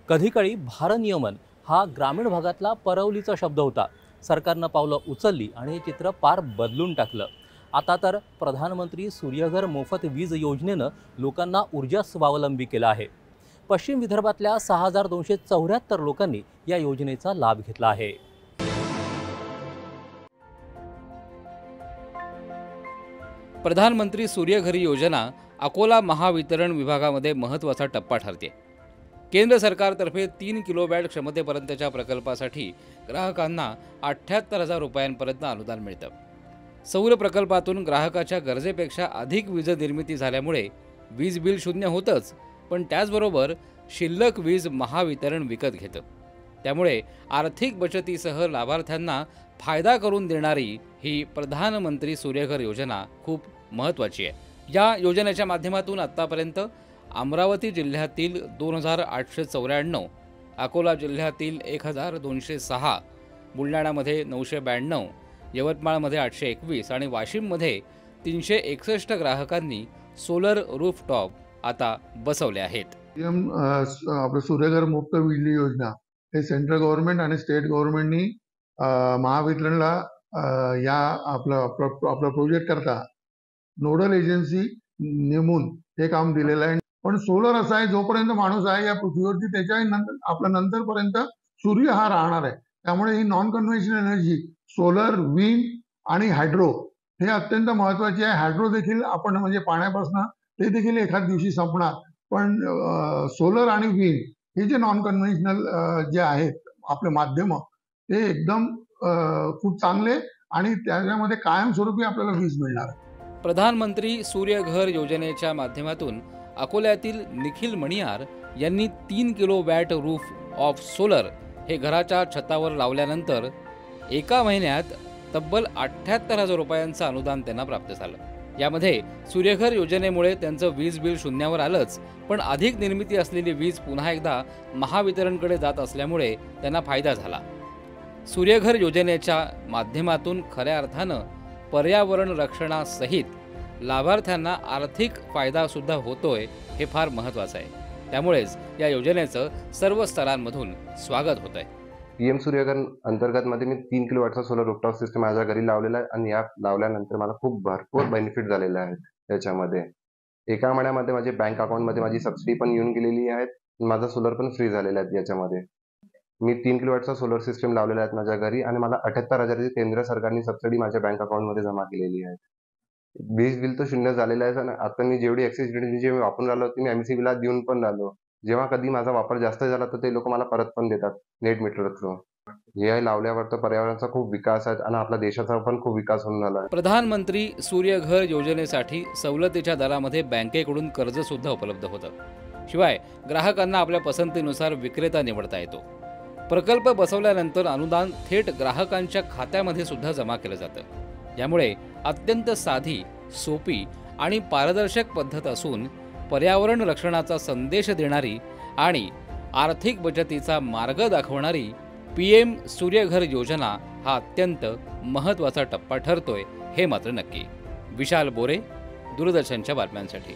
कधीकाळी भारनियमन हा ग्रामीण भागातला परवलीचा शब्द होता। सरकारनं पावलं उचलली आणि हे चित्र पार बदलून टाकलं। आता तर प्रधानमंत्री सूर्यघर मोफत वीज योजनेनं लोकांना ऊर्जा स्वावलंबी केलं आहे। पश्चिम विदर्भातल्या 6274 लोकांनी या योजनेचा लाभ घेतला आहे। प्रधानमंत्री सूर्यघर योजना अकोला महावितरण विभागामध्ये महत्त्वाचा टप्पा ठरते। केंद्र सरकारतर्फे 3 किलोवॅट क्षमतेपर्यंतच्या प्रकल्पासाठी ग्राहकांना 78,000 रुपयांपर्यंत अनुदान मिळतं। सौर प्रकल्पातून ग्राहकाच्या गरजेपेक्षा अधिक वीज निर्मिती झाल्यामुळे वीज बिल शून्य होतंच, पण त्याचबरोबर शिल्लक वीज महावितरण विकत घेतं। त्यामुळे आर्थिक बचतीसह लाभार्थ्यांना फायदा करून देणारी ही प्रधानमंत्री सूर्यघर योजना खूप महत्त्वाची आहे। या योजनेच्या माध्यमातून आतापर्यंत अमरावती जिल्ह्यातील 2894, अकोला जिल्ह्यातील 1206, बुलढाण्यामध्ये 992, यवतमाळमध्ये 821 आणि वाशिममध्ये 361 ग्राहकांनी सोलर रूफटॉप आता बसवले आहेत। आपलं सूर्यघर मुफ्त वीज योजना हे सेंट्रल गव्हर्नमेंट आणि स्टेट गव्हर्नमेंटनी महावितरणला या आपला प्रोजेक्ट करता नोडल एजन्सी नेमून हे काम दिलेलं आहे। पण सोलर असं आहे, जोपर्यंत माणूस आहे या पृथ्वीवरती त्याच्या आपल्या नंतरपर्यंत सूर्य हा राहणार आहे। त्यामुळे ही non conventional energy solar, wind आणि हायड्रो हे अत्यंत महत्वाचे आहे। हायड्रो देखील आपण म्हणजे पाण्यापासून ते देखील एखाद दिवशी संपणार, पण सोलर आणि विंड हे जे नॉन कन्व्हेन्शनल जे आहेत आपले माध्यम ते एकदम खूप चांगले आणि त्याच्यामध्ये कायमस्वरूपी आपल्याला वीज मिळणार आहे। प्रधानमंत्री सूर्यघर योजनेच्या माध्यमातून अकोल्यातील निखिल मणियार यांनी 3 किलोवॅट रूफ ऑफ सोलर हे घराच्या छतावर लावल्यानंतर एका महिन्यात तब्बल 78,000 रुपयांचं अनुदान त्यांना प्राप्त झालं। यामध्ये सूर्यघर योजनेमुळे त्यांचं वीज बिल शून्यावर आलंच, पण अधिक निर्मिती असलेली वीज पुन्हा एकदा महावितरणकडे जात असल्यामुळे त्यांना फायदा झाला। सूर्यघर योजनेच्या माध्यमातून खऱ्या अर्थानं पर्यावरण रक्षणासहित लाभार्थ्यांना आर्थिक फायदा सुद्धा होतोय, हे फार महत्त्वाचं आहे। त्यामुळेच या योजनेचं सर्व स्तरांमधून स्वागत होत आहे। पीएम सूर्यघर अंतर्गत मध्ये मी 3 किलोवॅटचा सोलर रूफटॉप सिस्टम माझ्या घरी लावलेला आहे आणि या लावल्यानंतर मला खूप भरपूर बेनिफिट झालेले आहेत। त्याच्यामध्ये एका महिन्यामध्ये माझे बँक अकाउंटमध्ये माझी सबसिडी पण येऊन गेलेली आहे, माझा सोलर पण फ्री झालेला आहे। याच्यामध्ये मी 3 किलोवॅटचा सोलर सिस्टम लावलेला आहे माझ्या घरी आणि मला 78,000ची केंद्र सरकारने सबसिडी माझ्या बँक अकाउंटमध्ये जमा केलेली आहे। वीज बिल तर शून्य झालेलं आहे आणि आता मी जेवढी ॲक्सेसिबिलिटी जे वापरून राहिलो ती मी एमसीबीला देऊन पण राहिलो। जेव्हा कधी माझा वापर जास्त झाला तर ते लोक मला परत पण देतात नेट मीटर थ्रू। हे लावल्यावर तर पर्यावरणाचा खूप विकास आहे आणि आपल्या देशाचा पण खूप विकास होऊन राहिला आहे। प्रधानमंत्री सूर्यघर योजनेसाठी सवलतीच्या दरामध्ये बँकेकडून कर्ज सुद्धा उपलब्ध होतं। शिवाय ग्राहकांना आपल्या पसंतीनुसार विक्रेता निवडता येतो। प्रकल्प बसवल्यानंतर अनुदान थेट ग्राहकांच्या खात्यामध्ये सुद्धा जमा केलं जातं। यामुळे अत्यंत साधी, सोपी आणि पारदर्शक पद्धत असून पर्यावरण रक्षणाचा संदेश देणारी आणि आर्थिक बचतीचा मार्ग दाखवणारी पीएम सूर्यघर योजना हा अत्यंत महत्त्वाचा टप्पा ठरतोय, हे मात्र नक्की। विशाल बोरे, दूरदर्शनच्या बातम्यांसाठी।